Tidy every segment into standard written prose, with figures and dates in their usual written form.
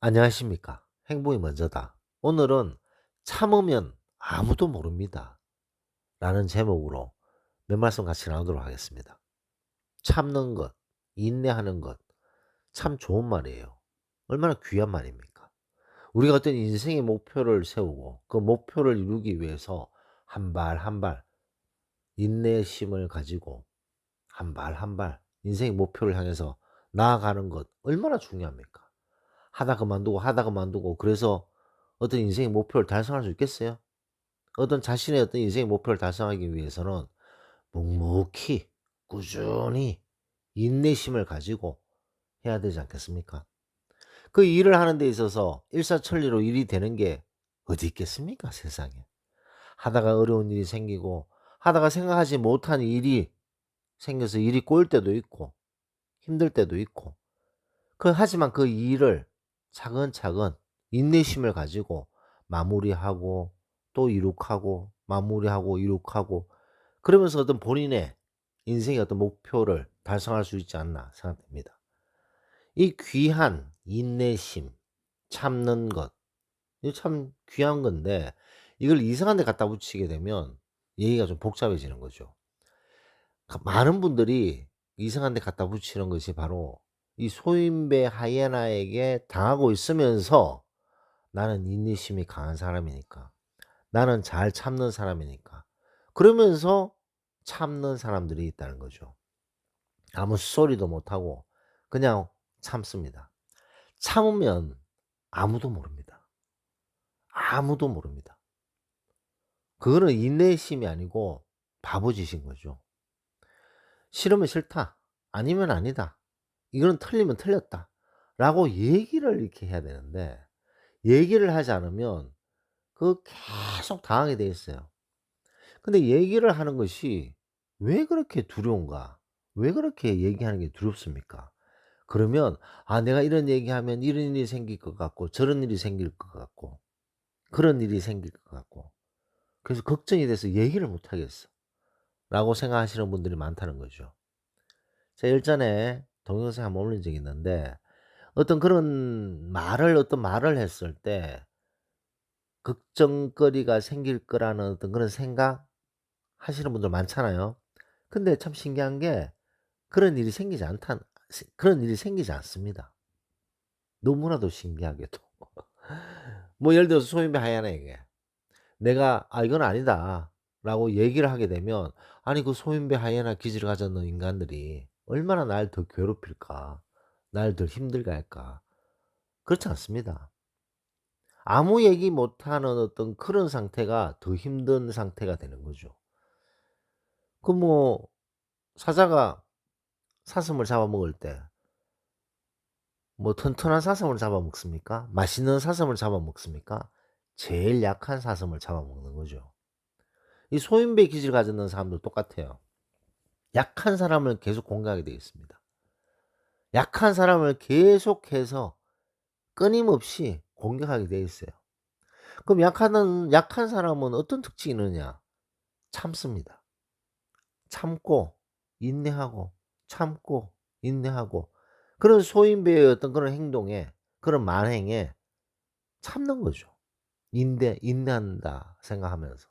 안녕하십니까. 행복이 먼저다. 오늘은 참으면 아무도 모릅니다. 라는 제목으로 몇 말씀 같이 나누도록 하겠습니다. 참는 것, 인내하는 것, 참 좋은 말이에요. 얼마나 귀한 말입니까? 우리가 어떤 인생의 목표를 세우고 그 목표를 이루기 위해서 한 발 한 발 인내심을 가지고 한 발 한 발 인생의 목표를 향해서 나아가는 것 얼마나 중요합니까? 하다 그만두고 하다 그만두고 그래서 어떤 인생의 목표를 달성할 수 있겠어요? 어떤 자신의 어떤 인생의 목표를 달성하기 위해서는 묵묵히 꾸준히 인내심을 가지고 해야 되지 않겠습니까? 그 일을 하는 데 있어서 일사천리로 일이 되는 게 어디 있겠습니까, 세상에. 하다가 어려운 일이 생기고 하다가 생각하지 못한 일이 생겨서 일이 꼬일 때도 있고 힘들 때도 있고 하지만 그 일을 차근차근 인내심을 가지고 마무리하고 또 이룩하고 마무리하고 이룩하고 그러면서 어떤 본인의 인생의 어떤 목표를 달성할 수 있지 않나 생각됩니다. 이 귀한 인내심, 참는 것, 이거 참 귀한 건데 이걸 이상한 데 갖다 붙이게 되면 얘기가 좀 복잡해지는 거죠. 많은 분들이 이상한 데 갖다 붙이는 것이 바로 이 소인배 하이에나에게 당하고 있으면서 '나는 인내심이 강한 사람이니까. 나는 잘 참는 사람이니까.' 그러면서 참는 사람들이 있다는 거죠. 아무 소리도 못하고 그냥 참습니다. 참으면 아무도 모릅니다. 아무도 모릅니다. 그거는 인내심이 아니고 바보짓인 거죠. "싫으면 싫다. 아니면 아니다. 이거는 틀리면 틀렸다."라고 얘기를 이렇게 해야 되는데 얘기를 하지 않으면 계속 당하게 돼 있어요. 근데 얘기를 하는 것이 왜 그렇게 두려운가? 왜 그렇게 얘기하는 게 두렵습니까? 그러면 '아 내가 이런 얘기하면 이런 일이 생길 것 같고 저런 일이 생길 것 같고 그런 일이 생길 것 같고 그래서 걱정이 돼서 얘기를 못 하겠어.'라고 생각하시는 분들이 많다는 거죠. 제가 일전에 동영상을 한번 올린 적이 있는데 어떤 말을 했을 때 걱정거리가 생길 거라는 어떤 그런 생각하시는 분들 많잖아요. 근데 참 신기한 게 그런 일이 생기지 않단 그런 일이 생기지 않습니다. 너무나도 신기하게도. 뭐 예를 들어서 소인배 하야나에게 내가 "아 이건 아니다."라고 얘기를 하게 되면 아니 그 소인배 하이에나 기질을 가졌는 인간들이 얼마나 날 더 괴롭힐까. 날 더 힘들게 할까. 그렇지 않습니다. 아무 얘기 못하는 어떤 그런 상태가 더 힘든 상태가 되는 거죠. 뭐 사자가 사슴을 잡아먹을 때 뭐 튼튼한 사슴을 잡아먹습니까? 맛있는 사슴을 잡아먹습니까? 제일 약한 사슴을 잡아먹는 거죠. 이 소인배 기질을 가졌는 사람도 똑같아요. 약한 사람을 계속 공격하게 되어 있습니다. 약한 사람을 계속해서 끊임없이 공격하게 되어 있어요. 그럼 약한 사람은 어떤 특징이 있느냐? 참습니다. 참고 인내하고 참고 인내하고 그런 소인배의 어떤 그런 행동에 그런 만행에 참는 거죠. 인내한다 생각하면서.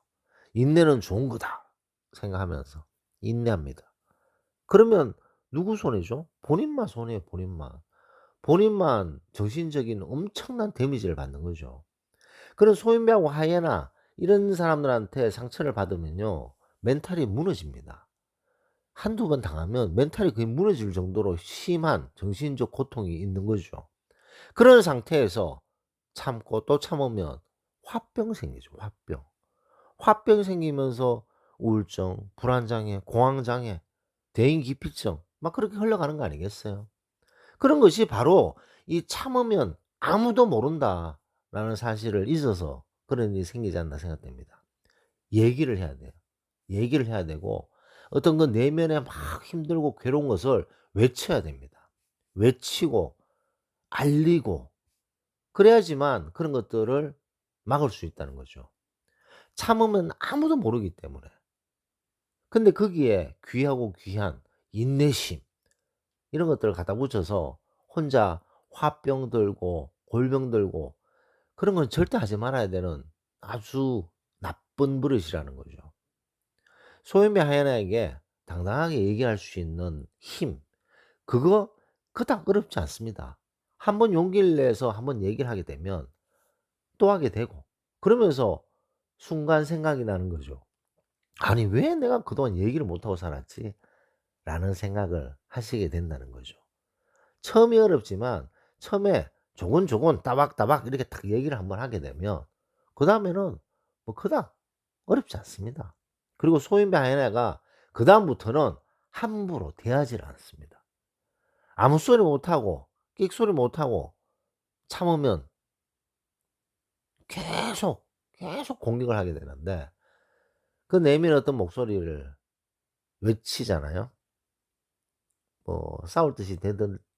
'인내는 좋은 거다.' 생각하면서 인내합니다. 그러면 누구 손해죠? 본인만 손해예요, 본인만. 본인만 정신적인 엄청난 데미지를 받는 거죠. 그런 소인배하고 하이에나 이런 사람들한테 상처를 받으면요 멘탈이 무너집니다. 한두 번 당하면 멘탈이 거의 무너질 정도로 심한 정신적 고통이 있는 거죠. 그런 상태에서 참고 또 참으면 화병 생기죠, 화병. 화병 생기면서 우울증, 불안장애, 공황장애, 대인기피증 막 그렇게 흘러가는 거 아니겠어요? 그런 것이 바로 이 '참으면 아무도 모른다.'라는 사실을 잊어서 그런 일이 생기지 않나 생각됩니다. 얘기를 해야 돼요. 얘기를 해야 되고 어떤 그 내면에 막 힘들고 괴로운 것을 외쳐야 됩니다. 외치고 알리고 그래야지만 그런 것들을 막을 수 있다는 거죠. 참으면 아무도 모르기 때문에. 근데 거기에 귀하고 귀한 인내심 이런 것들을 갖다 붙여서 혼자 화병 들고 골병 들고 그런 건 절대 하지 말아야 되는 아주 나쁜 버릇이라는 거죠. 소인배 하나에게 당당하게 얘기할 수 있는 힘, 그거 그닥 어렵지 않습니다. 한번 용기를 내서 한번 얘기를 하게 되면 또 하게 되고 그러면서 순간 생각이 나는 거죠. '아니 왜 내가 그동안 얘기를 못 하고 살았지?' 라는 생각을 하시게 된다는 거죠. 처음이 어렵지만 처음에 조곤조곤 따박따박 이렇게 딱 얘기를 한번 하게 되면 그다음에는 뭐 그닥 어렵지 않습니다. 그리고 소인배 하나가 그다음부터는 함부로 대하지를 않습니다. 아무 소리 못하고 끽소리 못하고 참으면 계속 공격을 하게 되는데 그 내면 어떤 목소리를 외치잖아요. 뭐 싸울 듯이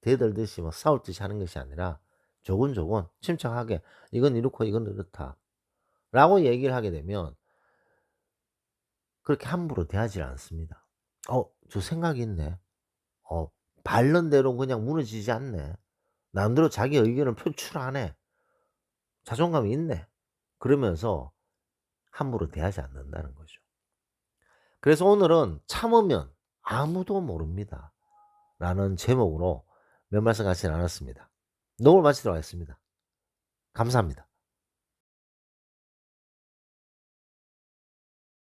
대들듯이 뭐 싸울 듯이 하는 것이 아니라 조곤조곤 침착하게 "이건 이렇고 이건 이렇다."라고 얘기를 하게 되면 그렇게 함부로 대하지 않습니다. '저 생각이 있네. 어 바른 대로 그냥 무너지지 않네. 나름대로 자기 의견을 표출하네. 자존감이 있네.' 그러면서 함부로 대하지 않는다는 거죠. 그래서 오늘은 '참으면 아무도 모릅니다.'라는 제목으로 몇 말씀 같이 나눴습니다. 녹음을 마치도록 하겠습니다. 감사합니다.